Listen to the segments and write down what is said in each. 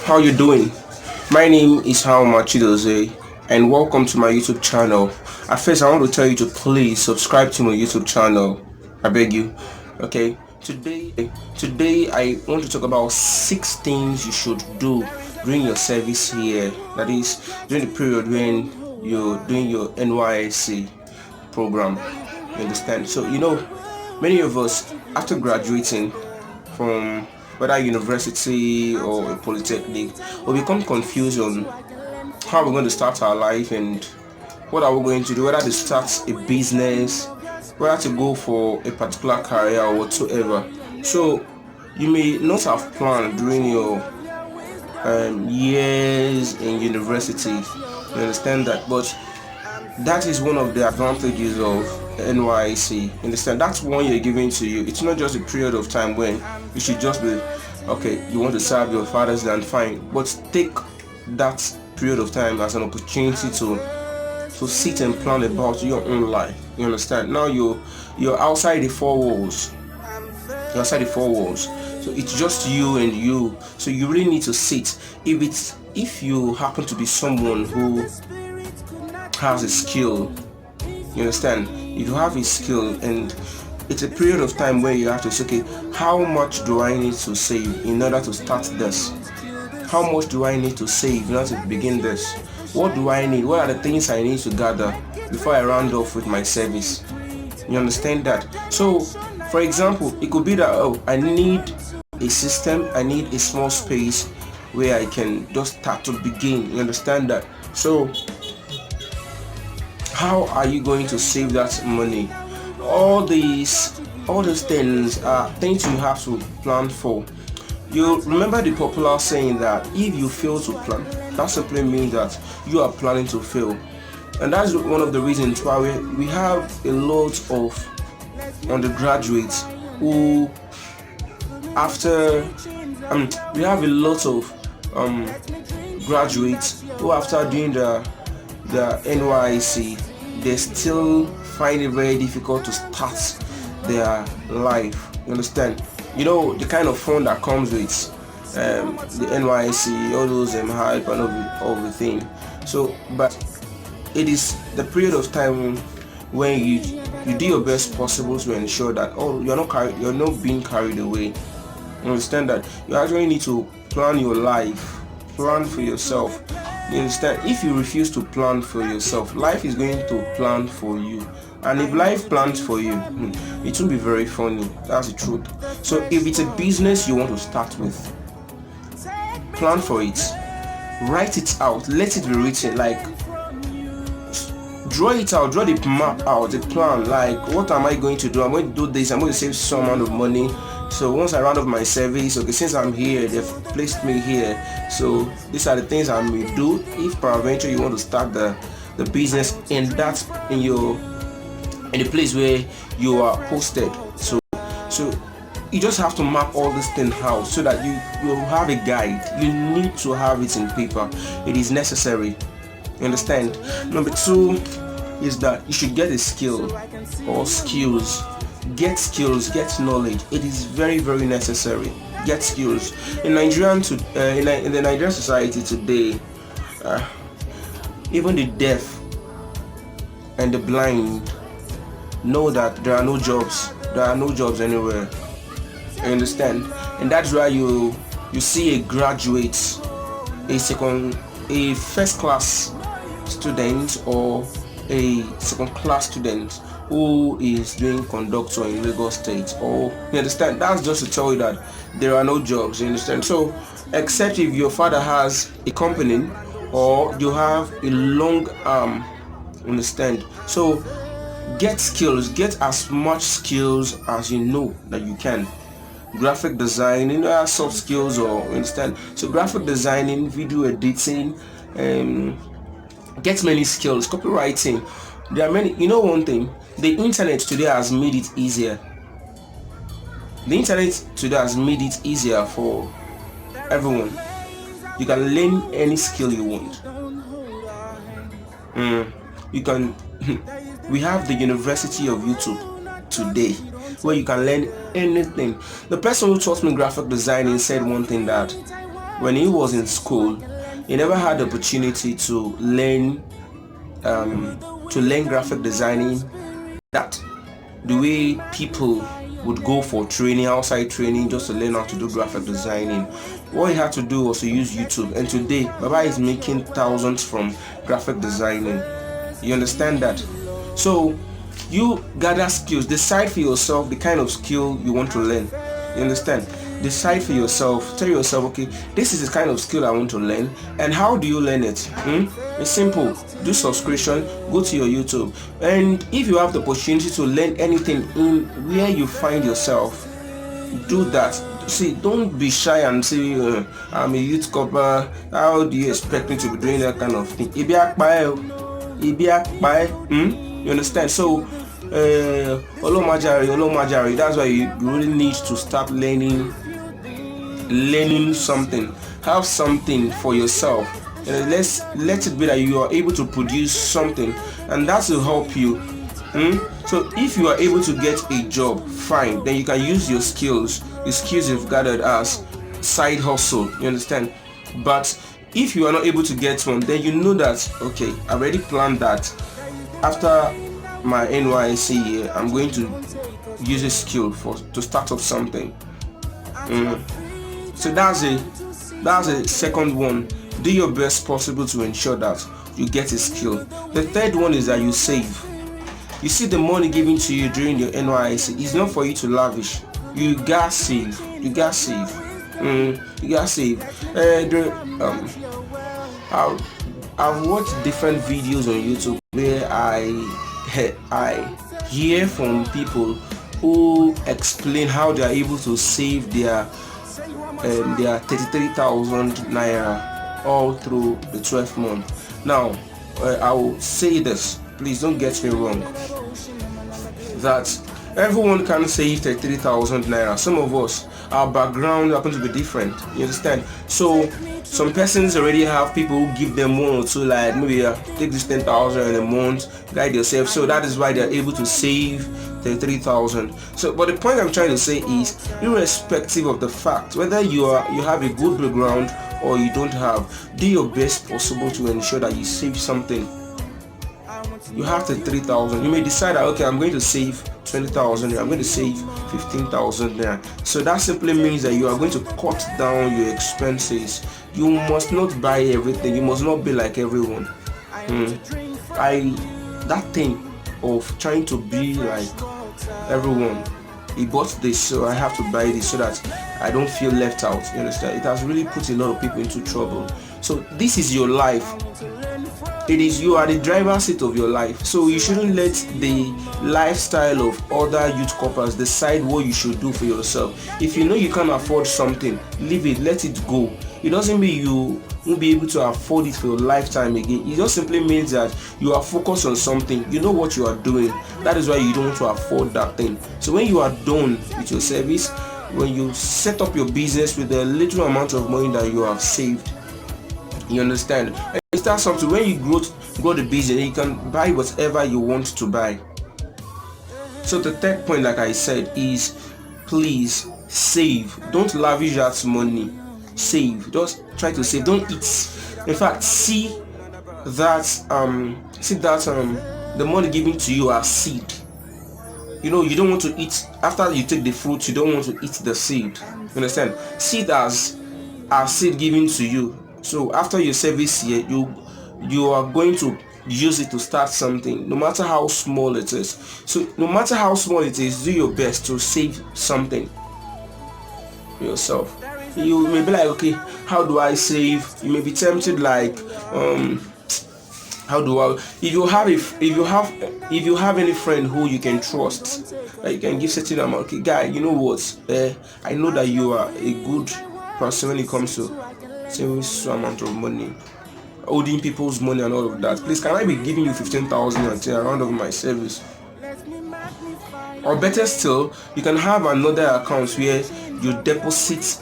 How you doing? My name is How Machidoze and welcome to my YouTube channel. At first I want to tell you to please subscribe to my YouTube channel. I beg you. Okay. Today I want to talk about 6 things you should do during your service here. That is during the period when you're doing your NYSC program. You understand? So many of us after graduating from whether university or a polytechnic, we become confused on how we're going to start our life and what are we going to do, whether to start a business, whether to go for a particular career or whatsoever. So you may not have planned during your years in university. You understand that? But that is one of the advantages of NYC. Understand? That's one year given to you. It's not just a period of time when you should just be okay. You want to serve your father's land, fine. But take that period of time as an opportunity to sit and plan about your own life. You understand? Now you're outside the four walls. You're outside the four walls. So it's just you and you. So you really need to sit. If you happen to be someone who has a skill, you understand? If you have a skill and it's a period of time where you have to say, okay, how much do I need to save in order to start this? How much do I need to save in order to begin this? What do I need? What are the things I need to gather before I round off with my service? You understand that? So, for example, it could be that I need a system, I need a small space where I can just start to begin. You understand that? So, how are you going to save that money? All these things are things you have to plan for. You remember the popular saying that if you fail to plan, that simply means that you are planning to fail. And that's one of the reasons why we have a lot of undergraduates who we have a lot of graduates who after doing the NYC, they still find it very difficult to start their life. You understand? You know the kind of fun that comes with the NYC, all those hype and all the thing. So, but it is the period of time when you do your best possible to ensure that you're not being carried away. You understand that you actually need to plan your life, plan for yourself. You understand? If you refuse to plan for yourself, life is going to plan for you. And if life plans for you, it will be very funny. That's the truth. So if it's a business you want to start with, plan for it. Write it out. Let it be written. Like, draw it out. Draw the map out, the plan. Like, what am I going to do? I'm going to do this. I'm going to save some amount of money. So once I round off my service, okay, since I'm here, they've placed me here. So these are the things I may do if peradventure you want to start the business in the place where you are posted. So you just have to map all this thing out so that you will have a guide. You need to have it in paper. It is necessary. You understand? Number 2 is that you should get a skill or skills. Get skills, get knowledge. It is very, very necessary. Get skills. In the Nigerian society today, even the deaf and the blind know that there are no jobs. There are no jobs anywhere. You understand? And that's why you see a graduate, a first class student or a second class student who is doing conductor in Lagos State. Or you understand? That's just to tell you that there are no jobs. You understand? So except if your father has a company or you have a long arm. Understand? So get skills. Get as much skills as you know that you can. Graphic design, soft skills, or understand. So graphic designing, video editing, get many skills. Copywriting. There are many. One thing, the internet today has made it easier. The internet today has made it easier for everyone. You can learn any skill you want. You can. We have the University of YouTube today, where you can learn anything. The person who taught me graphic designing said one thing, that when he was in school, he never had the opportunity to learn graphic designing, that the way people would go for training, outside training, just to learn how to do graphic designing. What he had to do was to use YouTube, and today Baba is making thousands from graphic designing. You understand that? So you gather skills, decide for yourself the kind of skill you want to learn. You understand? Decide for yourself, tell yourself, okay, this is the kind of skill I want to learn. And how do you learn it? It's simple. Do subscription, go to your YouTube, and if you have the opportunity to learn anything in where you find yourself, do that. See, don't be shy and say, I'm a youth corper, how do you expect me to be doing that kind of thing? You understand? So Olomajari, that's why you really need to start learning something. Have something for yourself. Let it be that you are able to produce something, and that will help you. So if you are able to get a job, fine, then you can use your skills, the skills you've gathered as side hustle. You understand? But if you are not able to get one, then you know that, okay, I already planned that after my NYC year, I'm going to use a skill to start up something. So that's a second one. Do your best possible to ensure that you get a skill. The third one is that you save. You see, the money given to you during your NYC is not for you to lavish. You gotta save. You gotta save. I've watched different videos on YouTube where I hear from people who explain how they are able to save their 33,000 naira all through the 12th month. Now, I will say this, please don't get me wrong, that everyone can save 33,000 naira. Some of us, our background happen to be different. You understand? So some persons already have people who give them one or two, like maybe take this 10,000 in a month, guide yourself. So that is why they're able to save 33,000. So, but the point I'm trying to say is, irrespective of the fact whether you have a good background or you don't have, do your best possible to ensure that you save something. You have 33,000. You may decide that, okay, I'm going to save 20,000. I'm going to save 15,000 there. So that simply means that you are going to cut down your expenses. You must not buy everything. You must not be like everyone. That thing of trying to be like everyone, he bought this, so I have to buy this so that I don't feel left out. You understand? It has really put a lot of people into trouble. So this is your life. You are the driver's seat of your life. So you shouldn't let the lifestyle of other youth corpers decide what you should do for yourself. If you know you can't afford something, leave it, let it go. It doesn't mean you won't be able to afford it for your lifetime again. It just simply means that you are focused on something. You know what you are doing. That is why you don't want to afford that thing. So when you are done with your service, when you set up your business with the little amount of money that you have saved, you understand? And you start something. When you grow the business, you can buy whatever you want to buy. So the third point, like I said, is please save. Don't lavish that money. Save. Just try to save. Don't eat. In fact, see that the money given to you as seed. You know, you don't want to eat after you take the fruit. You don't want to eat the seed. You understand? Seed as seed given to you. So after your service here, you are going to use it to start something, no matter how small it is. So no matter how small it is, do your best to save something for yourself. You may be like, okay, how do I save? You may be tempted like, how do I? If you have any friend who you can trust, that you can give certain amount. Okay, guy, you know what? I know that you are a good person when it comes to saving some amount of money, holding people's money and all of that. Please, can I be giving you 15,000 until around of my service? Or better still, you can have another account where you deposit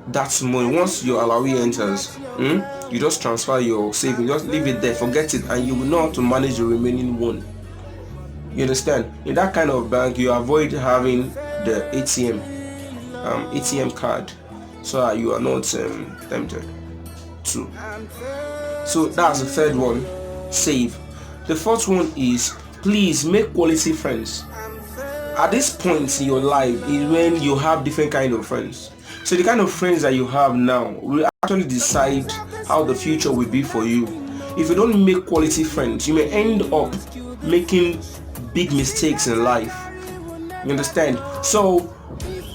that money. Once your allowee enters, you just transfer your savings, just leave it there, forget it, and you will know how to manage the remaining one. You understand? In that kind of bank, you avoid having the ATM card. so that you are not tempted to. So that's the third one, save. The fourth one is, please make quality friends. At this point in your life is when you have different kind of friends. So the kind of friends that you have now will actually decide how the future will be for you. If you don't make quality friends, you may end up making big mistakes in life. You understand? So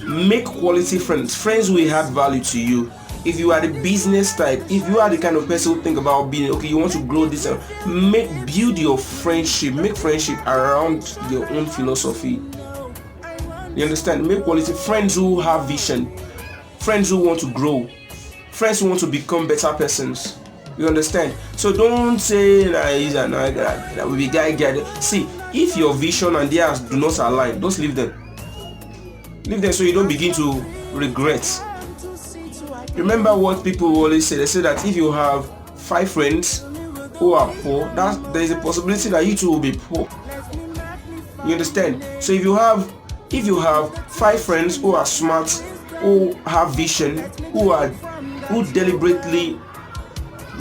make quality friends, friends who will add value to you. If you are the business type, if you are the kind of person who think about being, okay, you want to grow this, build your friendship, make friendship around your own philosophy. You understand? Make quality friends who have vision, friends who want to grow, friends who want to become better persons. You understand? So don't say that will be guy. See, if your vision and theirs do not align, just leave them. Leave them so you don't begin to regret. Remember what people always say. They say that if you have 5 friends who are poor, that there is a possibility that you too will be poor. You understand? So if you have 5 friends who are smart, who have vision, who deliberately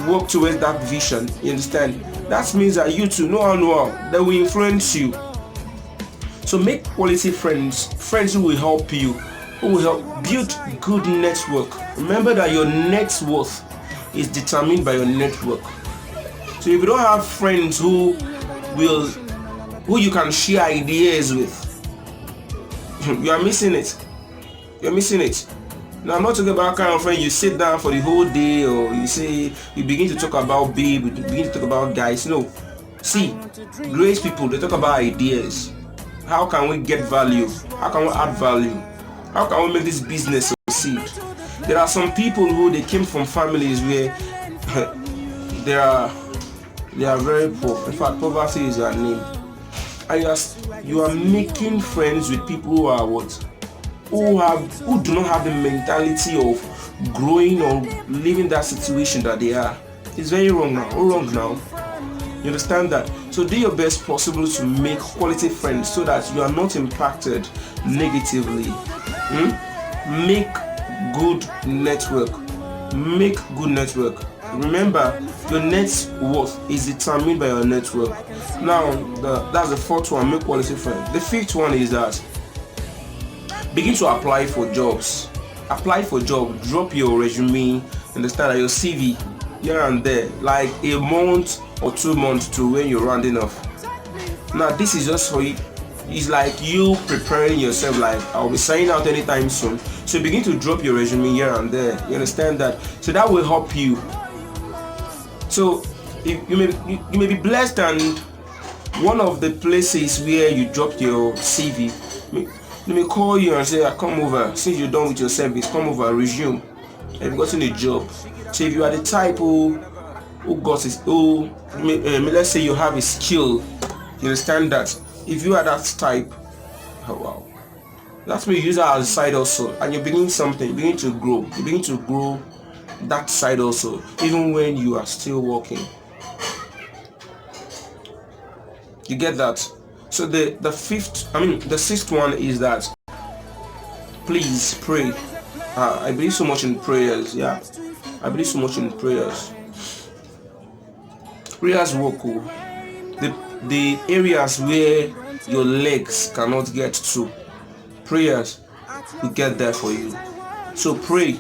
work towards that vision, you understand? That means that you too know how that will influence you. So make quality friends, friends who will help you, who will help build good network. Remember that your net worth is determined by your network. So if you don't have friends who you can share ideas with, you are missing it. You're missing it. Now I'm not talking about kind of friend you sit down for the whole day, or you begin to talk about babe, you begin to talk about guys. No. See, great people, they talk about ideas. How can we get value? How can we add value? How can we make this business succeed? There are some people who they came from families where they are very poor. In fact, poverty is their name. And you are making friends with people who are what? Who do not have the mentality of growing or living that situation that they are. It's very wrong now. Wrong now. You understand that? So do your best possible to make quality friends so that you are not impacted negatively. Make good network. Make good network. Remember, your net worth is determined by your network. Now, that's the fourth one. Make quality friends. The fifth one is that begin to apply for jobs. Apply for job. Drop your resume. Understand that your CV here and there, like a month or 2 months to when you're rounding off. Now, this is just for you. It's like you preparing yourself. Like, I'll be signing out anytime soon. So begin to drop your resume here and there. You understand that? So that will help you. So you may be blessed, and one of the places where you dropped your CV, let me call you and say, come over, since you're done with your service, come over, resume. Have gotten a job. So if you are the type who got it, let's say you have a skill, you understand that. If you are that type, oh wow, that's where you use that as a side also, and you begin something, you begin to grow that side also, even when you are still working. You get that? So the sixth one is that please pray. I believe so much in prayers. Yeah, I believe so much in prayers. Prayers work. The areas where your legs cannot get to, prayers will get there for you. So pray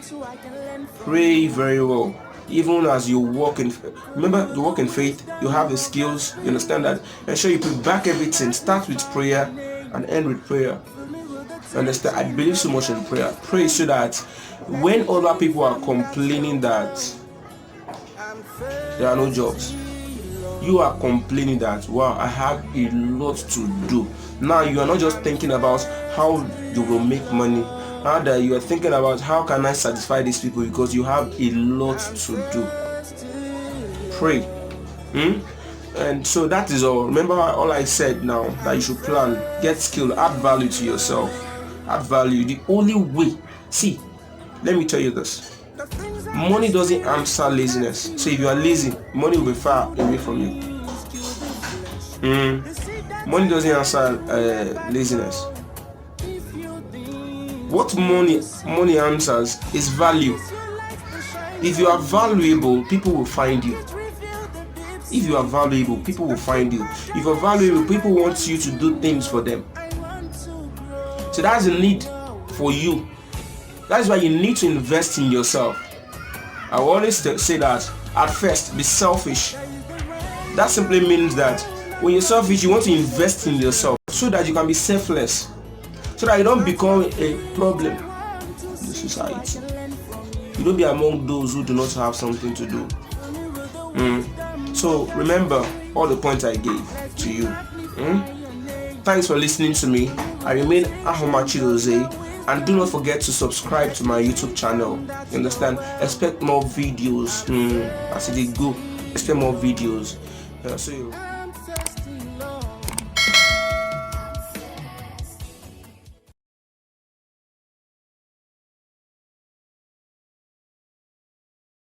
very well. Even as you walk in, remember, you walk in faith, you have the skills, you understand that. Ensure you put back everything. Start with prayer and end with prayer. Understand? I believe so much in prayer. Pray so that when other people are complaining that there are no jobs, you are complaining that, wow, I have a lot to do. Now you are not just thinking about how you will make money. Rather, you are thinking about how can I satisfy these people, because you have a lot to do. Pray. And so that is all. Remember all I said now, that you should plan, get skill, add value to yourself. Add value. The only way, see, let me tell you this. Money doesn't answer laziness. So if you are lazy, money will be far away from you. Money doesn't answer laziness. What money answers is value. If you are valuable, people will find you. If you are valuable, people will find you. If you're valuable, people want you to do things for them. So that's a need for you. That's why you need to invest in yourself. I always say that at first, be selfish. That simply means that when you're selfish, you want to invest in yourself so that you can be selfless, so that you don't become a problem in the society. You don't be among those who do not have something to do. So remember all the points I gave to you. Thanks for listening to me. I remain Ahomachi Jose, and do not forget to subscribe to my YouTube channel. You understand? Expect more videos as it go. Expect more videos. See you.